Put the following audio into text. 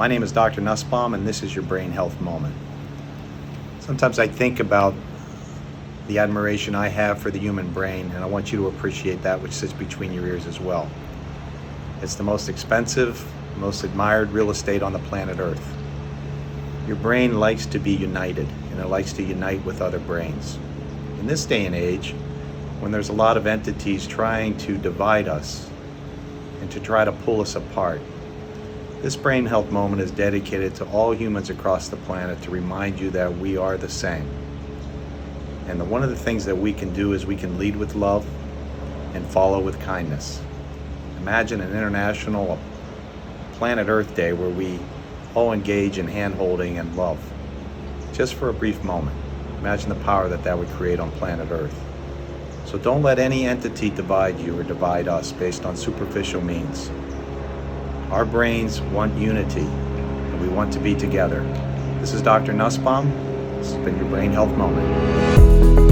My name is Dr. Nussbaum, and this is your Brain Health Moment. Sometimes I think about the admiration I have for the human brain, and I want you to appreciate that which sits between your ears as well. It's the most expensive, most admired real estate on the planet Earth. Your brain likes to be united, and it likes to unite with other brains. In this day and age, when there's a lot of entities trying to divide us and to try to pull us apart, this Brain Health Moment is dedicated to all humans across the planet to remind you that we are the same. And one of the things that we can do is we can lead with love and follow with kindness. Imagine an international Planet Earth Day where we all engage in hand-holding and love, just for a brief moment. Imagine the power that would create on planet Earth. So don't let any entity divide you or divide us based on superficial means. Our brains want unity, and we want to be together. This is Dr. Nussbaum. This has been your Brain Health Moment.